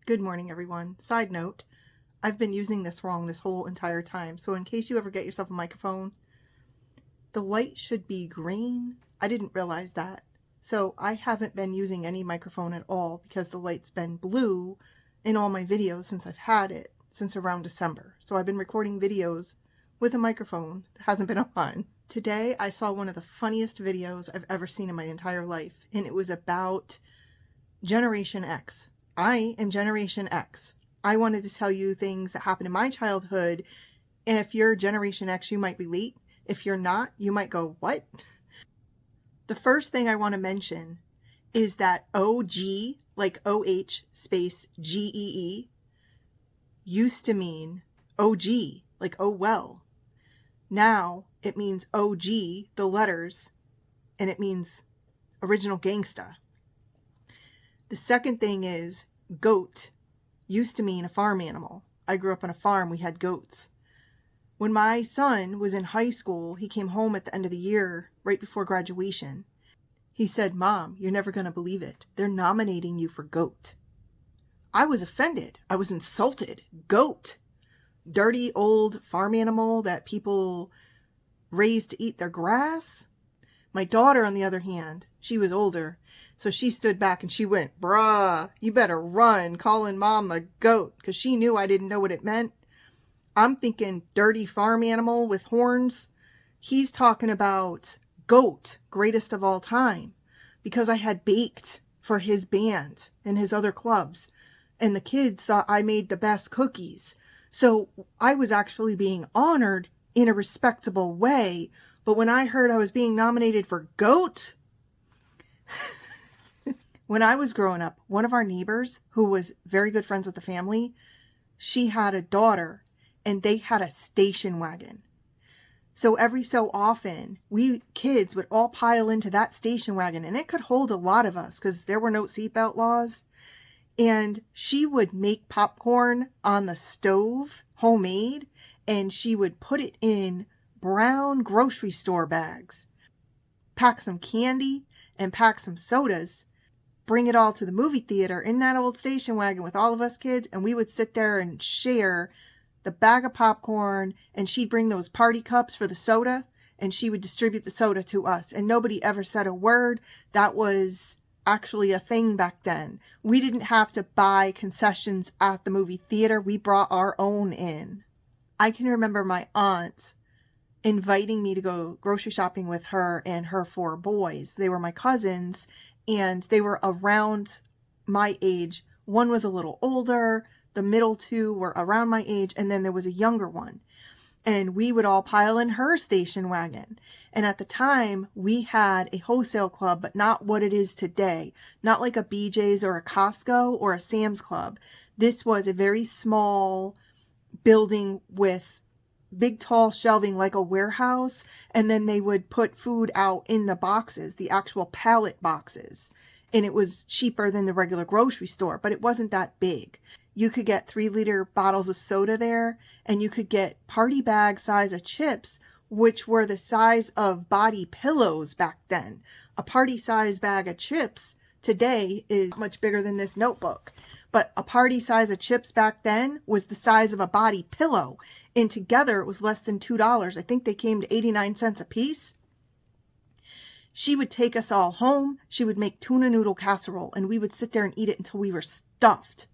Good morning, everyone. Side note, I've been using this wrong this whole entire time. So in case you ever get yourself a microphone, the light should be green. I didn't realize that. So I haven't been using any microphone at all because the light's been blue in all my videos since I've had it, since around December. So I've been recording videos with a microphone that hasn't been on. Today I saw one of the funniest videos I've ever seen in my entire life, and it was about Generation X. I am Generation X. I wanted to tell you things that happened in my childhood, and if you're Generation X, you might relate. If you're not, you might go, what? The first thing I want to mention is that OG, like OH space GEE, used to mean OG, like oh well. Now it means OG, the letters, and it means original gangsta. The second thing is goat used to mean a farm animal. I grew up on a farm. We had goats. When my son was in high school, he came home at the end of the year, right before graduation. He said, "Mom, you're never going to believe it. They're nominating you for goat." I was offended. I was insulted. Goat. Dirty old farm animal that people raise to eat their grass. My daughter, on the other hand, she was older. So she stood back and she went, "Bruh, you better run, calling Mom a goat," because she knew I didn't know what it meant. I'm thinking dirty farm animal with horns. He's talking about goat, greatest of all time, because I had baked for his band and his other clubs, and the kids thought I made the best cookies. So I was actually being honored in a respectable way. But when I heard I was being nominated for goat, when I was growing up, one of our neighbors, who was very good friends with the family, she had a daughter, and they had a station wagon. So every so often, we kids would all pile into that station wagon, and it could hold a lot of us because there were no seatbelt laws. And she would make popcorn on the stove, homemade, and she would put it in brown grocery store bags, pack some candy, and pack some sodas, bring it all to the movie theater in that old station wagon with all of us kids, and we would sit there and share the bag of popcorn, and she'd bring those party cups for the soda, and she would distribute the soda to us, and nobody ever said a word. That was actually a thing back then. We didn't have to buy concessions at the movie theater. We brought our own in. I can remember my aunt inviting me to go grocery shopping with her and her 4 boys. They were my cousins, and they were around my age. One was a little older, the middle 2 were around my age, and then there was a younger one. And we would all pile in her station wagon. And at the time, we had a wholesale club, but not what it is today. Not like a BJ's or a Costco or a Sam's Club. This was a very small building with big tall shelving like a warehouse, and then they would put food out in the boxes, the actual pallet boxes, and it was cheaper than the regular grocery store, but it wasn't that big. You could get 3-liter bottles of soda there, and you could get party bag size of chips, which were the size of body pillows back then. A party size bag of chips today is much bigger than this notebook. But a party size of chips back then was the size of a body pillow. And together it was less than $2. I think they came to 89 cents a piece. She would take us all home. She would make tuna noodle casserole, and we would sit there and eat it until we were stuffed.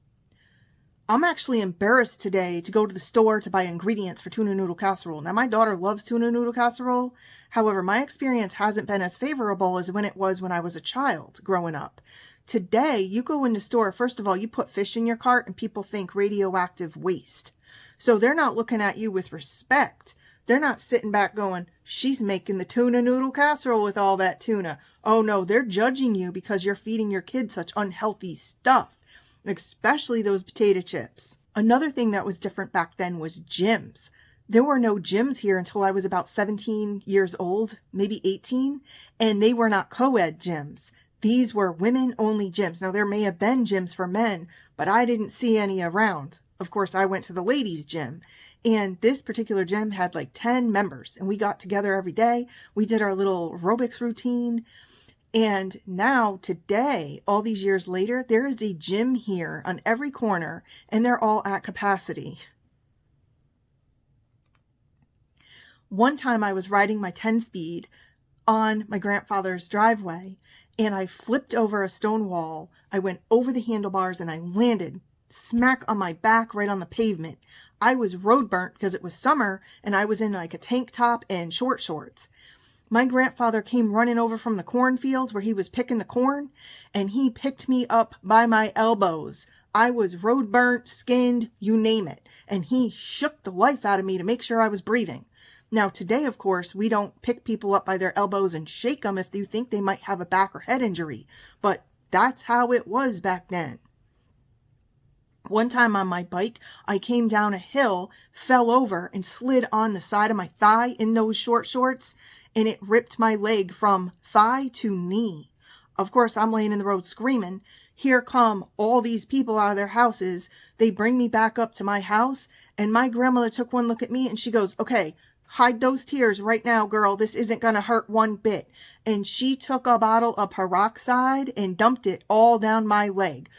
I'm actually embarrassed today to go to the store to buy ingredients for tuna noodle casserole. Now, my daughter loves tuna noodle casserole. However, my experience hasn't been as favorable as when it was when I was a child growing up. Today, you go in the store, first of all, you put fish in your cart and people think radioactive waste. So they're not looking at you with respect. They're not sitting back going, "She's making the tuna noodle casserole with all that tuna." Oh no, they're judging you because you're feeding your kids such unhealthy stuff, especially those potato chips. Another thing that was different back then was gyms. There were no gyms here until I was about 17 years old, maybe 18, and they were not co-ed gyms. These were women-only gyms. Now, there may have been gyms for men, but I didn't see any around. Of course, I went to the ladies' gym, and this particular gym had like 10 members, and we got together every day. We did our little aerobics routine. And now, today, all these years later, there is a gym here on every corner, and they're all at capacity. One time I was riding my 10-speed on my grandfather's driveway, and I flipped over a stone wall. I went over the handlebars, and I landed smack on my back right on the pavement. I was road burnt because it was summer, and I was in like a tank top and short shorts. My grandfather came running over from the cornfields where he was picking the corn, and he picked me up by my elbows. I was road burnt, skinned, you name it. And he shook the life out of me to make sure I was breathing. Now, today, of course, we don't pick people up by their elbows and shake them if you think they might have a back or head injury. But that's how it was back then. One time on my bike, I came down a hill, fell over, and slid on the side of my thigh in those short shorts, and it ripped my leg from thigh to knee. Of course, I'm laying in the road screaming. Here come all these people out of their houses. They bring me back up to my house, and my grandmother took one look at me, and she goes, "Okay, hide those tears right now, girl. This isn't going to hurt one bit." And she took a bottle of peroxide and dumped it all down my leg.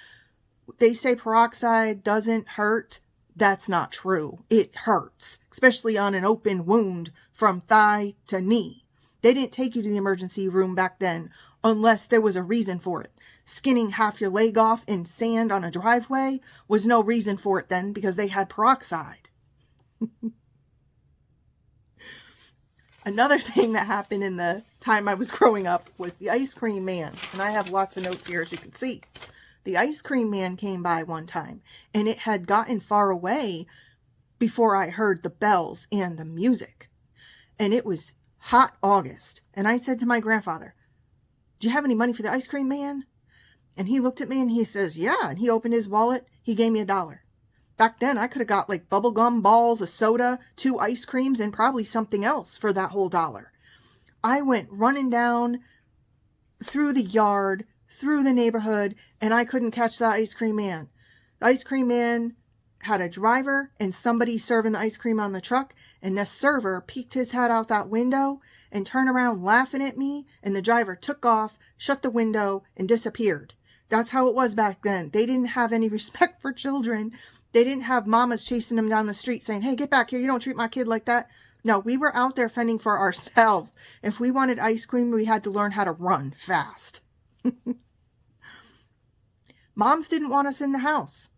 They say peroxide doesn't hurt. That's not true. It hurts, especially on an open wound from thigh to knee. They didn't take you to the emergency room back then unless there was a reason for it. Skinning half your leg off in sand on a driveway was no reason for it then because they had peroxide. Another thing that happened in the time I was growing up was the ice cream man. And I have lots of notes here, as you can see. The ice cream man came by one time, and it had gotten far away before I heard the bells and the music. And it was hot August. And I said to my grandfather, "Do you have any money for the ice cream man?" And he looked at me and he says, "Yeah." And he opened his wallet. He gave me $1. Back then, I could have got like bubble gum balls, a soda, 2 ice creams, and probably something else for that whole $1. I went running down through the yard, through the neighborhood, and I couldn't catch the ice cream man. The ice cream man had a driver and somebody serving the ice cream on the truck, and the server peeked his head out that window and turned around laughing at me, and the driver took off, shut the window, and disappeared. That's how it was back then. They didn't have any respect for children. They didn't have mamas chasing them down the street saying, "Hey, get back here. You don't treat my kid like that." No, we were out there fending for ourselves. If we wanted ice cream, we had to learn how to run fast. Moms didn't want us in the house.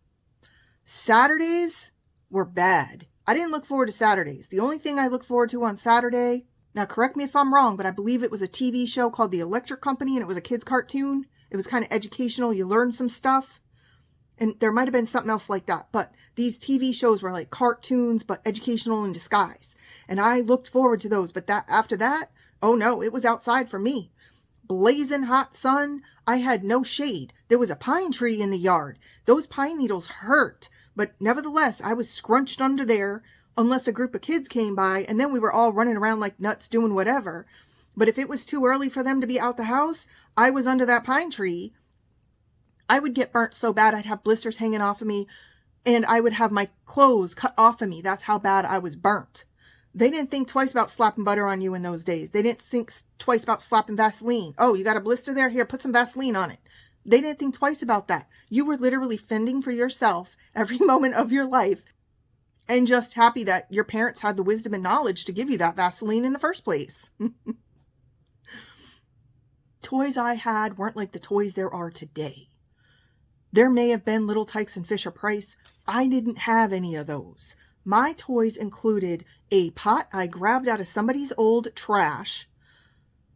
Saturdays were bad. I didn't look forward to Saturdays. The only thing I looked forward to on Saturday, now correct me if I'm wrong, but I believe it was a TV show called The Electric Company, and it was a kid's cartoon. It was kind of educational. You learned some stuff. And there might have been something else like that. But these TV shows were like cartoons, but educational in disguise. And I looked forward to those. But after that, oh no, it was outside for me. Blazing hot sun. I had no shade. There was a pine tree in the yard. Those pine needles hurt. But nevertheless, I was scrunched under there unless a group of kids came by. And then we were all running around like nuts doing whatever. But if it was too early for them to be out the house, I was under that pine tree. I would get burnt so bad I'd have blisters hanging off of me, and I would have my clothes cut off of me. That's how bad I was burnt. They didn't think twice about slapping butter on you in those days. They didn't think twice about slapping Vaseline. "Oh, you got a blister there? Here, put some Vaseline on it." They didn't think twice about that. You were literally fending for yourself every moment of your life and just happy that your parents had the wisdom and knowledge to give you that Vaseline in the first place. Toys I had weren't like the toys there are today. There may have been Little Tikes and Fisher Price. I didn't have any of those. My toys included a pot I grabbed out of somebody's old trash,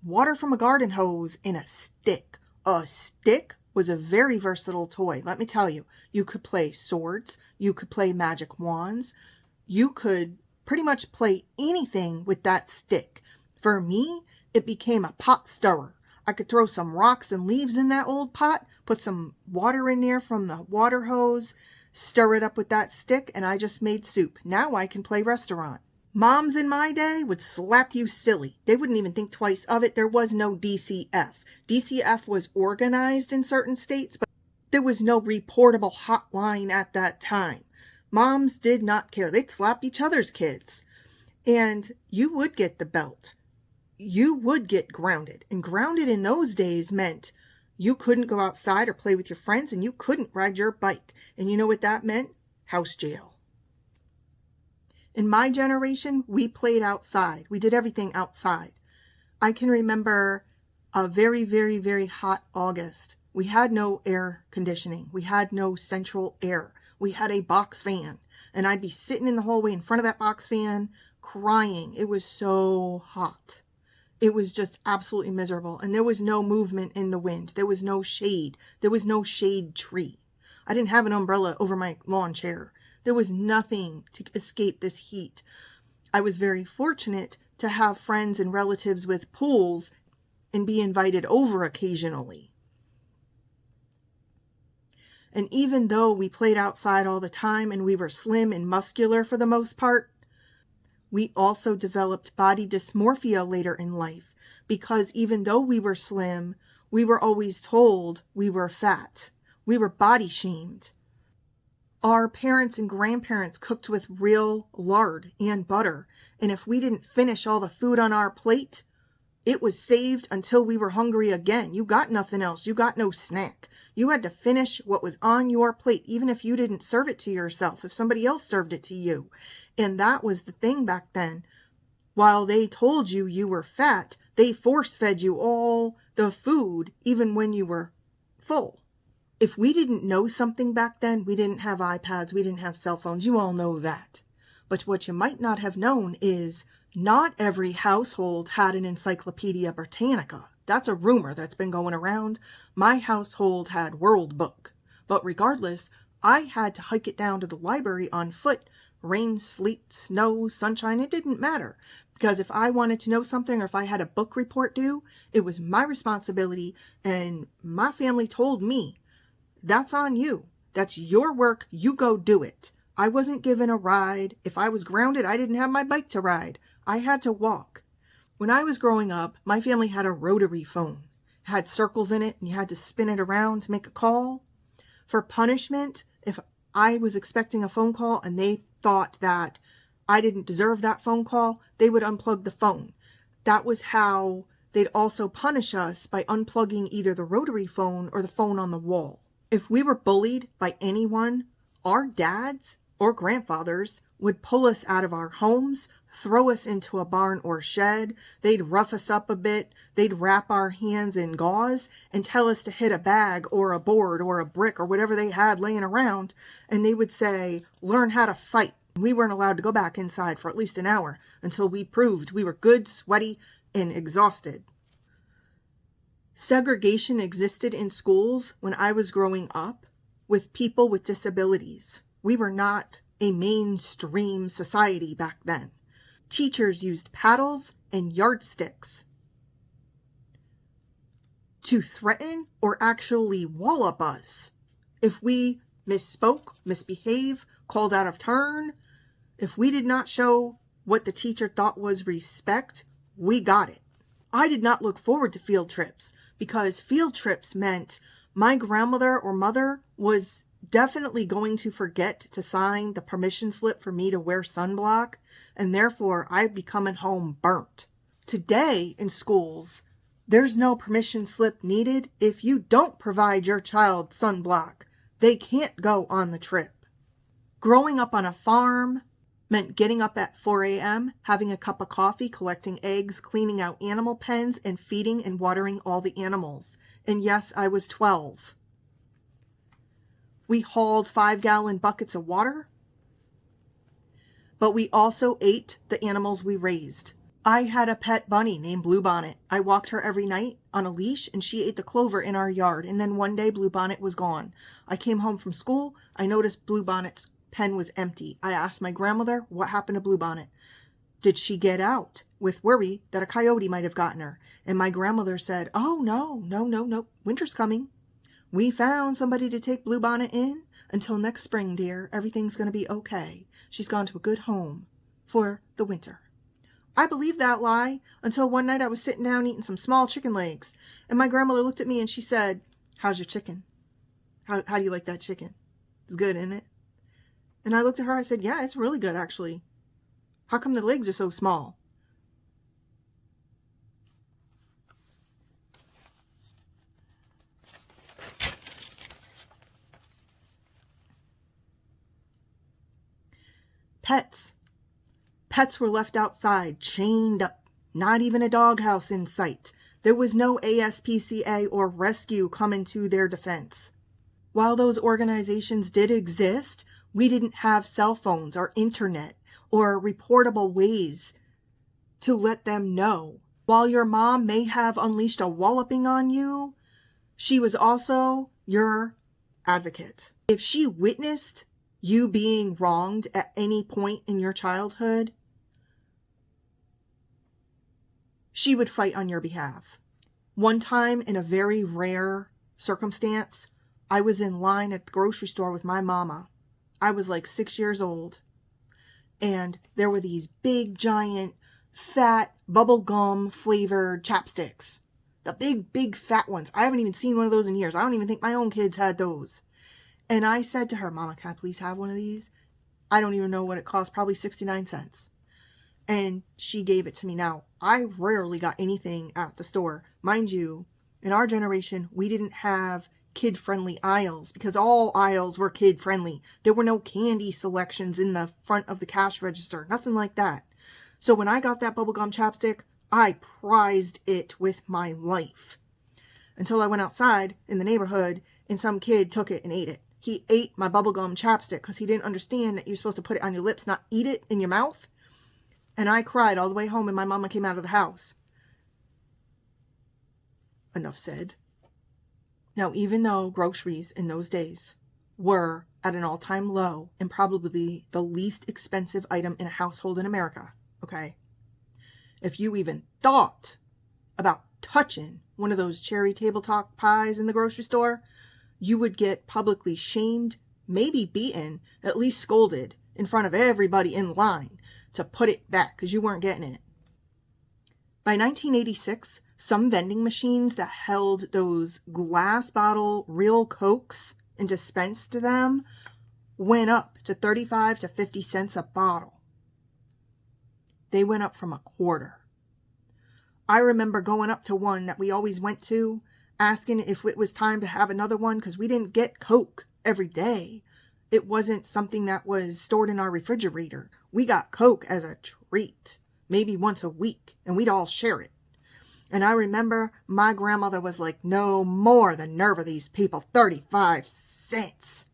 water from a garden hose, and a stick. A stick was a very versatile toy. Let me tell you, you could play swords. You could play magic wands. You could pretty much play anything with that stick. For me, it became a pot stirrer. I could throw some rocks and leaves in that old pot, put some water in there from the water hose, stir it up with that stick, and I just made soup. Now I can play restaurant. Moms in my day would slap you silly. They wouldn't even think twice of it. There was no DCF. DCF was organized in certain states, but there was no reportable hotline at that time. Moms did not care. They'd slap each other's kids. And you would get the belt. you would get grounded. And grounded in those days meant you couldn't go outside or play with your friends, and you couldn't ride your bike. And you know what that meant? House jail. In my generation, we played outside. We did everything outside. I can remember a very, very, very hot August. We had no air conditioning. We had no central air. We had a box fan. And I'd be sitting in the hallway in front of that box fan crying. It was so hot. It was just absolutely miserable. And there was no movement in the wind. There was no shade. There was no shade tree. I didn't have an umbrella over my lawn chair. There was nothing to escape this heat. I was very fortunate to have friends and relatives with pools and be invited over occasionally. And even though we played outside all the time and we were slim and muscular for the most part, we also developed body dysmorphia later in life, because even though we were slim, we were always told we were fat. We were body shamed. Our parents and grandparents cooked with real lard and butter, and if we didn't finish all the food on our plate, it was saved until we were hungry again. You got nothing else. You got no snack. You had to finish what was on your plate, even if you didn't serve it to yourself, if somebody else served it to you. And that was the thing back then. While they told you you were fat, they force-fed you all the food, even when you were full. If we didn't know something back then, we didn't have iPads, we didn't have cell phones. You all know that. But what you might not have known is not every household had an Encyclopedia Britannica. That's a rumor that's been going around. My household had World Book. But regardless, I had to hike it down to the library on foot. Rain, sleet, snow, sunshine, it didn't matter. Because if I wanted to know something or if I had a book report due, it was my responsibility, and my family told me, that's on you. That's your work. You go do it. I wasn't given a ride. If I was grounded, I didn't have my bike to ride. I had to walk. When I was growing up, my family had a rotary phone. It had circles in it, and you had to spin it around to make a call. For punishment, if I was expecting a phone call and they thought that I didn't deserve that phone call, they would unplug the phone. That was how they'd also punish us, by unplugging either the rotary phone or the phone on the wall. If we were bullied by anyone, our dads or grandfathers would pull us out of our homes, throw us into a barn or shed. They'd rough us up a bit. They'd wrap our hands in gauze and tell us to hit a bag or a board or a brick or whatever they had laying around. And they would say, learn how to fight. We weren't allowed to go back inside for at least an hour until we proved we were good, sweaty, and exhausted. Segregation existed in schools when I was growing up with people with disabilities. We were not a mainstream society back then. Teachers used paddles and yardsticks to threaten or actually wallop us. If we misspoke, misbehaved, called out of turn, if we did not show what the teacher thought was respect, we got it. I did not look forward to field trips, because field trips meant my grandmother or mother was definitely going to forget to sign the permission slip for me to wear sunblock, and therefore I'd be coming home burnt. Today in schools, there's no permission slip needed if you don't provide your child sunblock. They can't go on the trip. Growing up on a farm meant getting up at 4 a.m., having a cup of coffee, collecting eggs, cleaning out animal pens, and feeding and watering all the animals. And yes, I was 12. We hauled 5-gallon buckets of water, but we also ate the animals we raised. I had a pet bunny named Bluebonnet. I walked her every night on a leash, and she ate the clover in our yard. And then one day, Bluebonnet was gone. I came home from school. I noticed Bluebonnet's pen was empty. I asked my grandmother what happened to Bluebonnet. Did she get out? With worry that a coyote might have gotten her. And my grandmother said, oh, no. Winter's coming. We found somebody to take Bluebonnet in. Until next spring, dear, everything's going to be okay. She's gone to a good home for the winter. I believed that lie until one night I was sitting down eating some small chicken legs. And my grandmother looked at me and she said, how's your chicken? How do you like that chicken? It's good, isn't it? And I looked at her, I said, yeah, it's really good, actually. How come the legs are so small? pets. Pets were left outside, chained up, not even a doghouse in sight. There was no ASPCA or rescue coming to their defense. While those organizations did exist, we didn't have cell phones or internet or reportable ways to let them know. While your mom may have unleashed a walloping on you, she was also your advocate. If she witnessed you being wronged at any point in your childhood, she would fight on your behalf. One time, in a very rare circumstance, I was in line at the grocery store with my mama. I was like 6 years old. And there were these big, giant, fat, bubblegum flavored chapsticks. The big, big fat ones. I haven't even seen one of those in years. I don't even think my own kids had those. And I said to her, Mama, can I please have one of these? I don't even know what it cost. Probably 69 cents. And she gave it to me. Now, I rarely got anything at the store. Mind you, in our generation, we didn't have kid-friendly aisles because all aisles were kid-friendly. There were no candy selections in the front of the cash register. Nothing like that. So when I got that bubblegum chapstick, I prized it with my life. Until I went outside in the neighborhood and some kid took it and ate it. He ate my bubblegum chapstick because he didn't understand that you're supposed to put it on your lips, not eat it in your mouth. And I cried all the way home and my mama came out of the house. Enough said. Now, even though groceries in those days were at an all-time low and probably the least expensive item in a household in America, okay, if you even thought about touching one of those cherry tabletop pies in the grocery store, you would get publicly shamed, maybe beaten, at least scolded in front of everybody in line to put it back because you weren't getting it. By 1986, some vending machines that held those glass bottle real Cokes and dispensed them went up to 35 to 50 cents a bottle. They went up from a quarter. I remember going up to one that we always went to, asking if it was time to have another one because we didn't get Coke every day. It wasn't something that was stored in our refrigerator. We got Coke as a treat, maybe once a week, and we'd all share it. And I remember my grandmother was like, no more, the nerve of these people, 35 cents.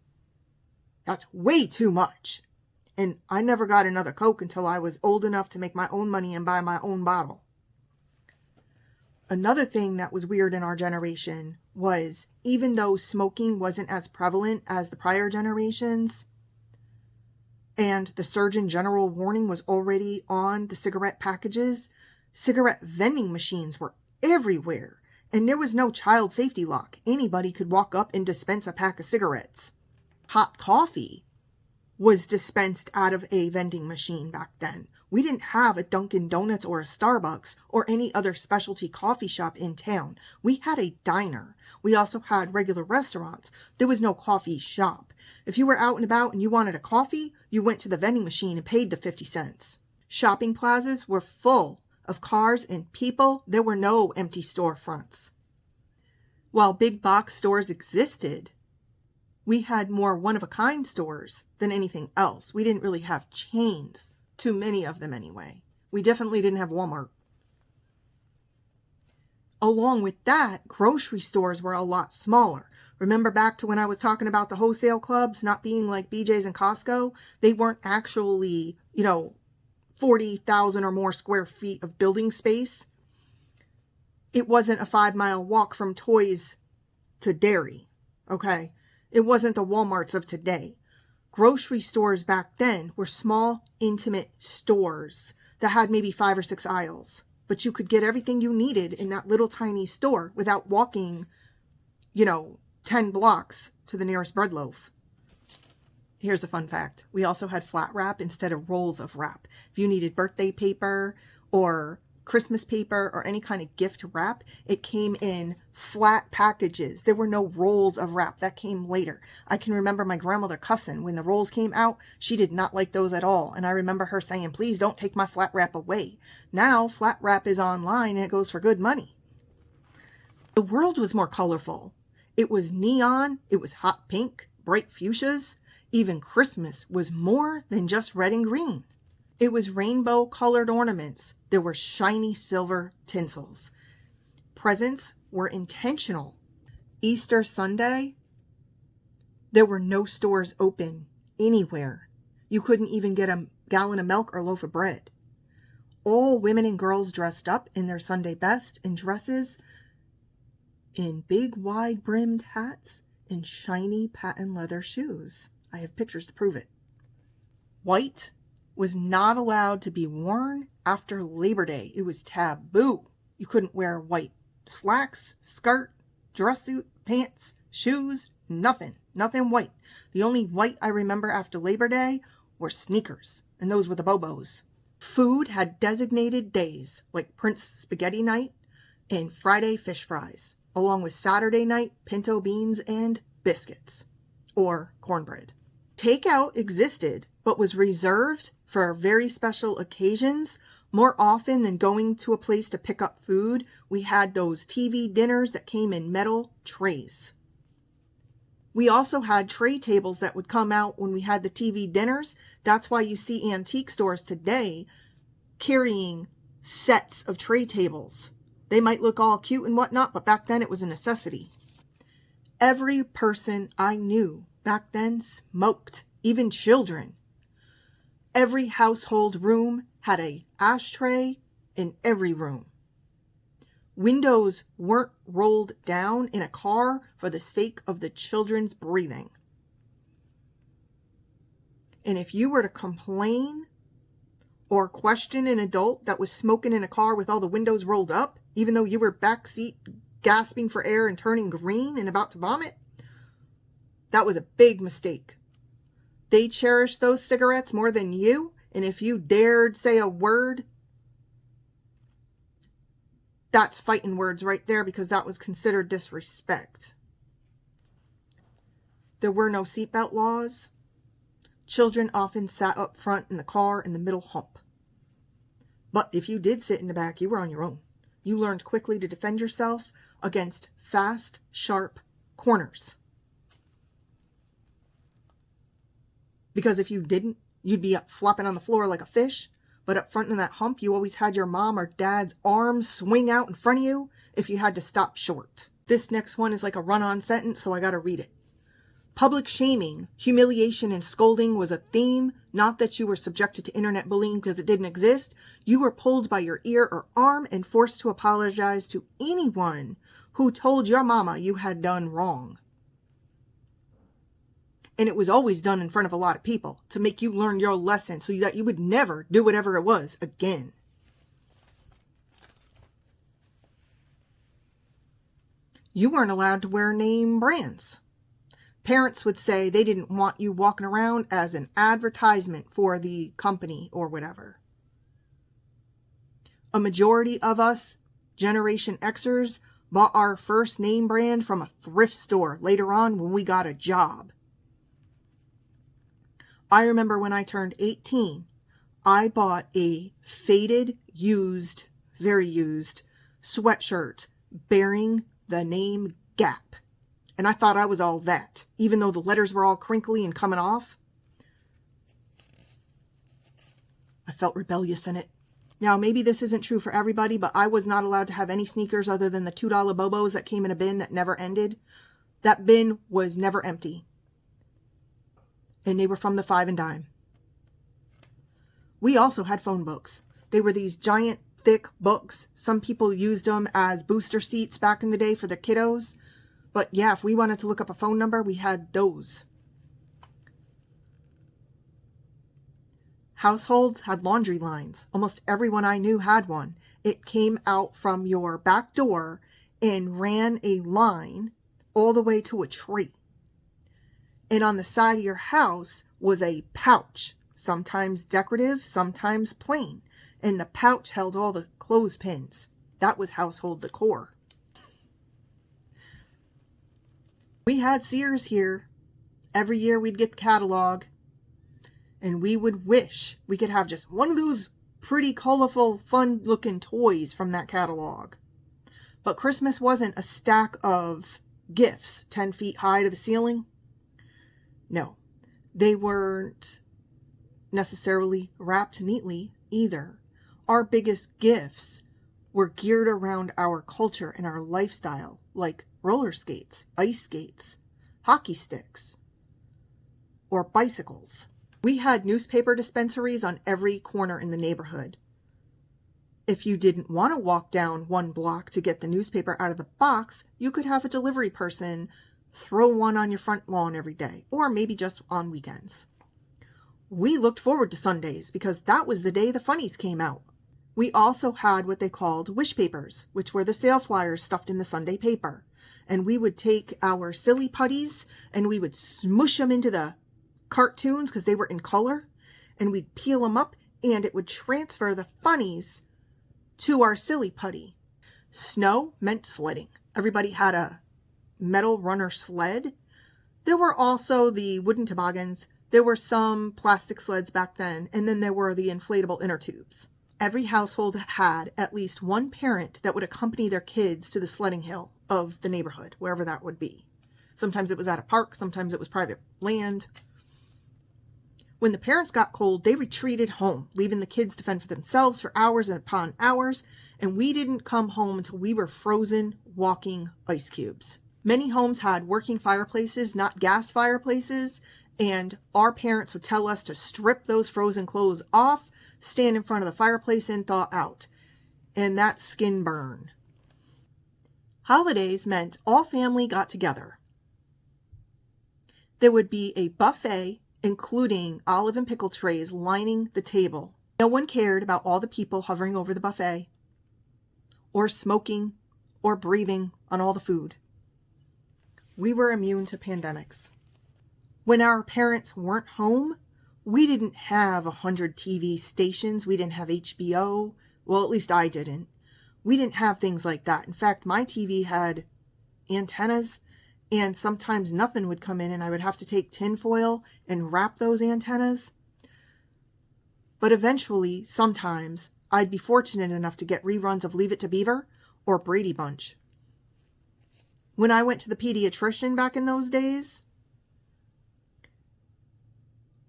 That's way too much. And I never got another Coke until I was old enough to make my own money and buy my own bottle. Another thing that was weird in our generation was, even though smoking wasn't as prevalent as the prior generations, and the Surgeon General warning was already on the cigarette packages, cigarette vending machines were everywhere, and there was no child safety lock. Anybody could walk up and dispense a pack of cigarettes. Hot coffee was dispensed out of a vending machine back then. We didn't have a Dunkin' Donuts or a Starbucks or any other specialty coffee shop in town. We had a diner. We also had regular restaurants. There was no coffee shop. If you were out and about and you wanted a coffee, you went to the vending machine and paid the 50 cents. Shopping plazas were full of cars and people. There were no empty storefronts. While big box stores existed, we had more one-of-a-kind stores than anything else. We didn't really have chains. Too many of them anyway. We definitely didn't have Walmart. Along with that, grocery stores were a lot smaller. Remember back to when I was talking about the wholesale clubs not being like BJ's and Costco? They weren't actually, 40,000 or more square feet of building space. It wasn't a 5-mile walk from Toys to Dairy, okay? It wasn't the Walmarts of today. Grocery stores back then were small, intimate stores that had maybe 5 or 6 aisles. But you could get everything you needed in that little tiny store without walking, 10 blocks to the nearest bread loaf. Here's a fun fact. We also had flat wrap instead of rolls of wrap. If you needed birthday paper or Christmas paper or any kind of gift wrap, it came in flat packages. There were no rolls of wrap. That came later. I can remember my grandmother cussing when the rolls came out. She did not like those at all. And I remember her saying, please don't take my flat wrap away. Now flat wrap is online and it goes for good money. The world was more colorful. It was neon. It was hot pink, bright fuchsias. Even Christmas was more than just red and green. It was rainbow-colored ornaments. There were shiny silver tinsels. Presents were intentional. Easter Sunday, there were no stores open anywhere. You couldn't even get a gallon of milk or a loaf of bread. All women and girls dressed up in their Sunday best in dresses, in big wide-brimmed hats, and shiny patent leather shoes. I have pictures to prove it. White was not allowed to be worn after Labor Day. It was taboo. You couldn't wear white slacks, skirt, dress suit, pants, shoes, nothing. Nothing white. The only white I remember after Labor Day were sneakers, and those were the Bobos. Food had designated days, like Prince Spaghetti Night and Friday Fish Fries, along with Saturday night pinto beans and biscuits, or cornbread. Takeout existed, but was reserved for very special occasions. More often than going to a place to pick up food, we had those TV dinners that came in metal trays. We also had tray tables that would come out when we had the TV dinners. That's why you see antique stores today carrying sets of tray tables. They might look all cute and whatnot, but back then it was a necessity. Every person I knew back then smoked, even children. Every household room had an ashtray in every room. Windows weren't rolled down in a car for the sake of the children's breathing. And if you were to complain or question an adult that was smoking in a car with all the windows rolled up, even though you were backseat gasping for air and turning green and about to vomit, that was a big mistake. They cherished those cigarettes more than you, and if you dared say a word, that's fighting words right there, because that was considered disrespect. There were no seatbelt laws. Children often sat up front in the car in the middle hump. But if you did sit in the back, you were on your own. You learned quickly to defend yourself against fast, sharp corners. Because if you didn't, you'd be up flopping on the floor like a fish. But up front in that hump, you always had your mom or dad's arms swing out in front of you if you had to stop short. This next one is like a run-on sentence, so I gotta read it. Public shaming, humiliation, and scolding was a theme. Not that you were subjected to internet bullying because it didn't exist. You were pulled by your ear or arm and forced to apologize to anyone who told your mama you had done wrong. And it was always done in front of a lot of people to make you learn your lesson so that you would never do whatever it was again. You weren't allowed to wear name brands. Parents would say they didn't want you walking around as an advertisement for the company or whatever. A majority of us, Generation Xers, bought our first name brand from a thrift store later on when we got a job. I remember when I turned 18, I bought a faded, used, very used sweatshirt bearing the name Gap. And I thought I was all that, even though the letters were all crinkly and coming off. I felt rebellious in it. Now, maybe this isn't true for everybody, but I was not allowed to have any sneakers other than the $2 Bobos that came in a bin that never ended. That bin was never empty. And they were from the 5 and dime. We also had phone books. They were these giant, thick books. Some people used them as booster seats back in the day for the kiddos. But yeah, if we wanted to look up a phone number, we had those. Households had laundry lines. Almost everyone I knew had one. It came out from your back door and ran a line all the way to a tree. And on the side of your house was a pouch, sometimes decorative, sometimes plain. And the pouch held all the clothespins. That was household decor. We had Sears here. Every year we'd get the catalog. And we would wish we could have just one of those pretty colorful, fun-looking toys from that catalog. But Christmas wasn't a stack of gifts 10 feet high to the ceiling. No. They weren't necessarily wrapped neatly either. Our biggest gifts were geared around our culture and our lifestyle, like roller skates, ice skates, hockey sticks, or bicycles. We had newspaper dispensaries on every corner in the neighborhood. If you didn't want to walk down one block to get the newspaper out of the box, you could have a delivery person throw one on your front lawn every day, or maybe just on weekends. We looked forward to Sundays because that was the day the funnies came out. We also had what they called wish papers, which were the sale flyers stuffed in the Sunday paper. And we would take our silly putties and we would smush them into the cartoons because they were in color, and we'd peel them up and it would transfer the funnies to our silly putty. Snow meant sledding. Everybody had a metal runner sled. There were also the wooden toboggans. There were some plastic sleds back then, and then there were the inflatable inner tubes. Every household had at least one parent that would accompany their kids to the sledding hill of the neighborhood, wherever that would be. Sometimes it was at a park, sometimes it was private land. When the parents got cold, they retreated home, leaving the kids to fend for themselves for hours and upon hours, and we didn't come home until we were frozen, walking ice cubes. Many homes had working fireplaces, not gas fireplaces, and our parents would tell us to strip those frozen clothes off, stand in front of the fireplace, and thaw out. And that's skin burn. Holidays meant all family got together. There would be a buffet, including olive and pickle trays lining the table. No one cared about all the people hovering over the buffet, or smoking, or breathing on all the food. We were immune to pandemics. When our parents weren't home, we didn't have 100 TV stations. We didn't have HBO. Well, at least I didn't. We didn't have things like that. In fact, my TV had antennas, and sometimes nothing would come in, and I would have to take tinfoil and wrap those antennas. But eventually, sometimes, I'd be fortunate enough to get reruns of Leave It to Beaver or Brady Bunch. When I went to the pediatrician back in those days,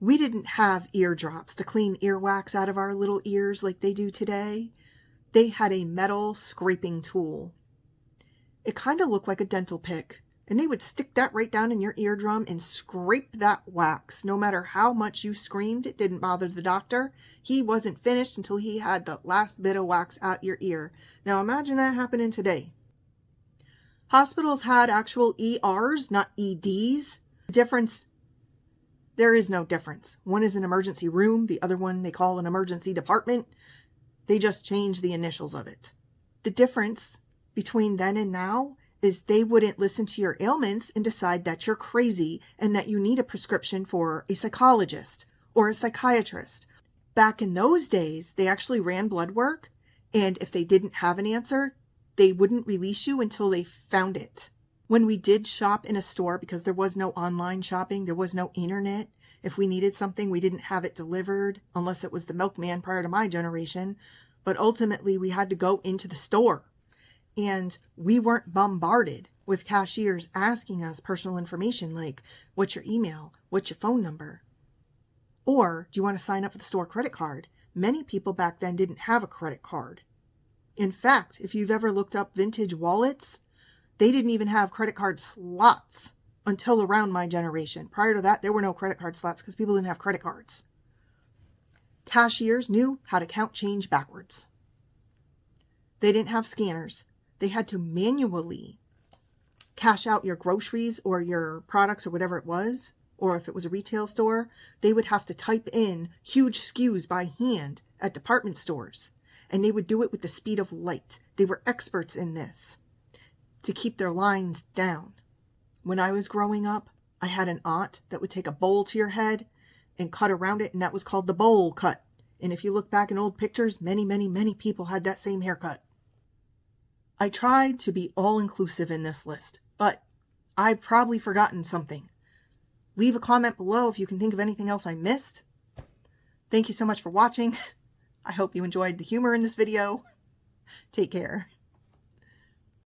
we didn't have eardrops to clean earwax out of our little ears like they do today. They had a metal scraping tool. It kind of looked like a dental pick, and they would stick that right down in your eardrum and scrape that wax. No matter how much you screamed, it didn't bother the doctor. He wasn't finished until he had the last bit of wax out your ear. Now imagine that happening today. Hospitals had actual ERs, not EDs. There is no difference. One is an emergency room. The other one they call an emergency department. They just change the initials of it. The difference between then and now is they wouldn't listen to your ailments and decide that you're crazy and that you need a prescription for a psychologist or a psychiatrist. Back in those days, they actually ran blood work, and if they didn't have an answer, they wouldn't release you until they found it. When we did shop in a store, because there was no online shopping, there was no internet. If we needed something, we didn't have it delivered, unless it was the milkman prior to my generation. But ultimately, we had to go into the store. And we weren't bombarded with cashiers asking us personal information like, what's your email? What's your phone number? Or, do you want to sign up for the store credit card? Many people back then didn't have a credit card. In fact, if you've ever looked up vintage wallets, they didn't even have credit card slots until around my generation. Prior to that, there were no credit card slots because people didn't have credit cards. Cashiers knew how to count change backwards. They didn't have scanners. They had to manually cash out your groceries or your products or whatever it was. Or if it was a retail store, they would have to type in huge SKUs by hand at department stores. And they would do it with the speed of light. They were experts in this to keep their lines down. When I was growing up, I had an aunt that would take a bowl to your head and cut around it, and that was called the bowl cut. And if you look back in old pictures, many, many, many people had that same haircut. I tried to be all-inclusive in this list, but I've probably forgotten something. Leave a comment below if you can think of anything else I missed. Thank you so much for watching. I hope you enjoyed the humor in this video. Take care.